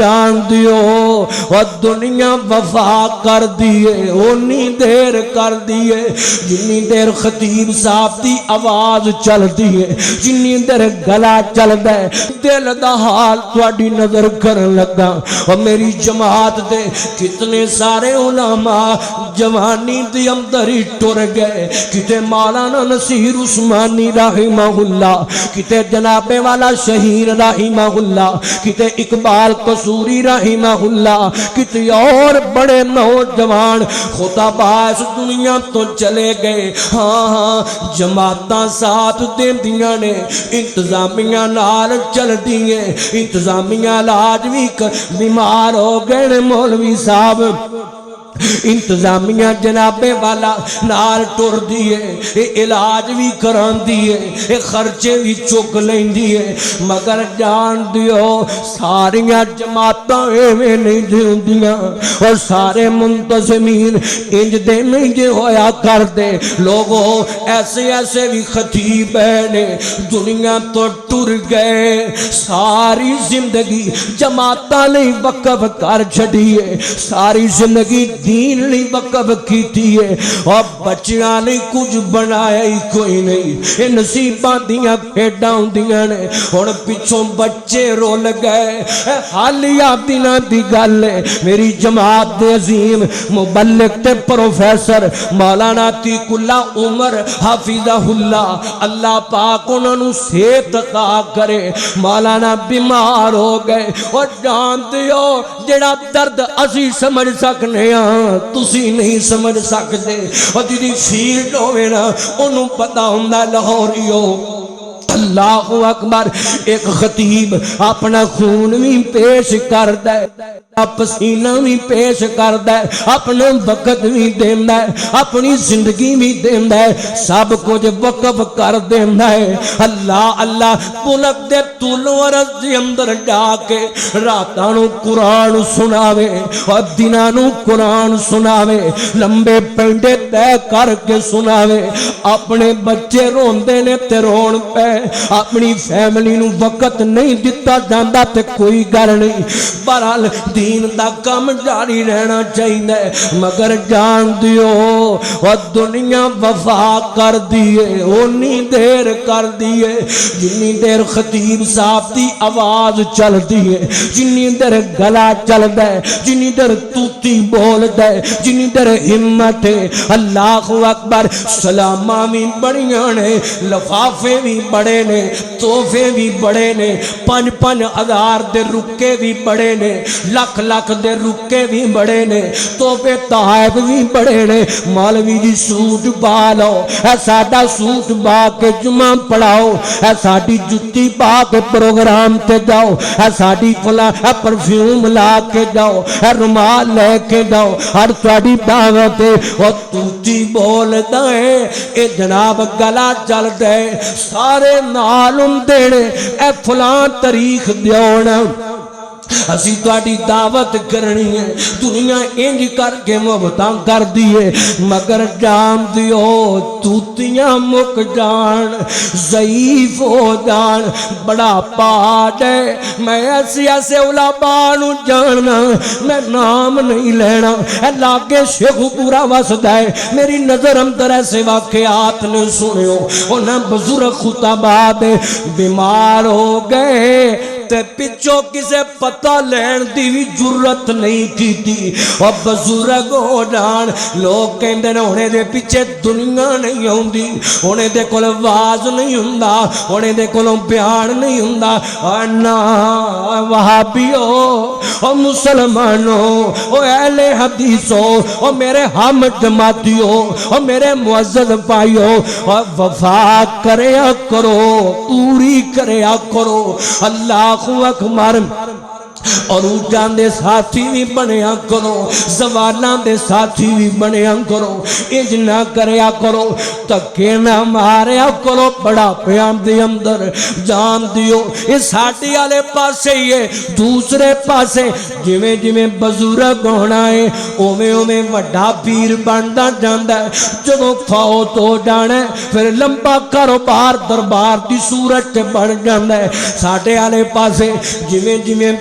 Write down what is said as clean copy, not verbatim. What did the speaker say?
جان دیو اور دنیا وفا کر دیے اونی دیر کر دیے جنی دیر خطیب صاحب دی آواز چل دیے جنی دیر گلا چل دے دل دا حال تواڈی نظر کرن لگا اور میری جماعت دے کتنے سارے علماء جوانی دی اندر ہی ٹر گئے کتے مولانا نصیر عثمانی رحمہ اللہ کتے جناب والا شہیر رحمہ اللہ کتے اقبال قصوری رحمہ اللہ کتے اور بڑے نوجوان خدا باعث دنیا تو چلے گئے ہاں جماعتاں ساتھ دیں دیاں نے انتظامیہ نال چل دیئے انتظامیہ علاج بھی بیمار ہو گئے مولوی صاحب انتظامیہ جنابے والا نال ٹر دیئے علاج بھی کران دیئے خرچے بھی چک لیں دیئے مگر جان دیو ساریاں جماعتاں ایویں نہیں دیندیاں اور سارے منتظمین انج دے نہیں جے ہویا کر دے لوگوں ایسے ایسے بھی خطیب نے دنیا تو ٹر گئے ساری زندگی جماعتاں نہیں وقف کر چھڑیے ساری زندگی دین نہیں وقف کیتی ہے اور بچیاں نہیں کچھ بنایا ہی کوئی نہیں یہ نصیباں دیاں کھیڑاں دیاں نے اور پچھوں بچے رول گئے حالیہ دینا دی گل ہے میری جماعت دے عظیم مبلغ تے پروفیسر مولانا عتیق اللہ عمر حافظہ اللہ اللہ پاک انہوں نے صحت عطا کرے مولانا بیمار ہو گئے اور جان دیو جڑا درد اسی سمجھ سکنے ہاں تسی نہیں سمجھ سکتے اور جی فیلڈ ہوئے نا انہوں پتا ہوں لاہوریو اللہ اکبر ایک خطیب اپنا خون بھی پیش کر دے پسینہ بھی پیش کر دے اپنا وقت بھی دیندہ ہے اپنی زندگی بھی دیندہ ہے سب کچھ وقف کر دیندہ ہے اللہ اللہ پلک دے طولو عرض دے اندر جا کے راتانو قرآن سناوے اور دنانو قرآن سناوے لمبے پینڈے تے کر کے سناوے اپنے بچے روندے نے تے رون پہ اپنی فیملی نو وقت نہیں دیتا جاندہ تے کوئی گھر نہیں برحال دین دا کم جاری رہنا چاہیے مگر جان دیو اور دنیا وفا کر دیے اونی دیر کر دیے جنی دیر خطیب صاحب دی آواز چل دیے جنی دیر گلا چل دے جنی دیر توتی بول دے جنی دیر ہمت ہے اللہ اکبر سلامہ بھی بڑیاں نے لفافے بھی بڑے نے توفے بھی بڑے نے 5-5 ہزار دے رکے بھی بڑے نے لکھ لکھ دے رکے بھی بڑے نے توفے تحائف بھی بڑے نے مولوی جی سوٹ با لو اے ساڈا سوٹ با کے جمعہ پڑھاؤ اے ساڈی جتی با کے پروگرام تے جاؤ اے ساڈی فلاں اے پرفیوم لا کے جاؤ اے رومال لے کے جاؤ ہر تواڈی دعوت او توتی بولدا ہے اے جناب گلا چل دے سارے معلوم دینے اے فلاں تاریخ دیونا اسی تواڈی دعوت کرنی ہے دنیا انج کر کے محبتاں کر دیے مگر جان دیو توتیاں مک جان ضعیف ہو جان بڑا پاٹ ہے میں ایسے ایسے علماء نو جاننا میں نام نہیں لینا اے لاگے شیخ پورا وسدا ہے میری نظر اندر ایسے واقعات نے سنیو انہاں بزرگ خطباء بیمار ہو گئے تے پچھو کسے پتہ لین دی بھی جرت نہیں کی تھی اور بزرگ ہو جان لوگ کہندے نے ہونے دے پیچھے دنیا نہیں ہوندی ہونے دے کول واز نہیں ہوندا ہونے دے کولوں بیان نہیں ہوندا انا وہابیو او مسلمانو او اہل حدیثو او میرے ہم جماعتیو او میرے معزز بھائیو وفا کریا کرو پوری کریا کرو اللہ اکبر اور اوٹان دے ساتھی بھی بنیا کرو زواناں دے ساتھی بھی بنیا کرو انج نہ کریا کرو تکے نہ ماریا کرو بڑا پیام دے اندر جان دیو یہ ساٹھی والے پاسے ہی دوسرے پاسے جویں جویں بزرگ ہونا ہے اوویں اوویں وڈا پیر بندا جاندا ہے جدوں فوت ہو جانا ہے پھر لمبا کاروبار دربار دی صورت بن جاندا ہے ساٹھے والے پاسے جویں جویں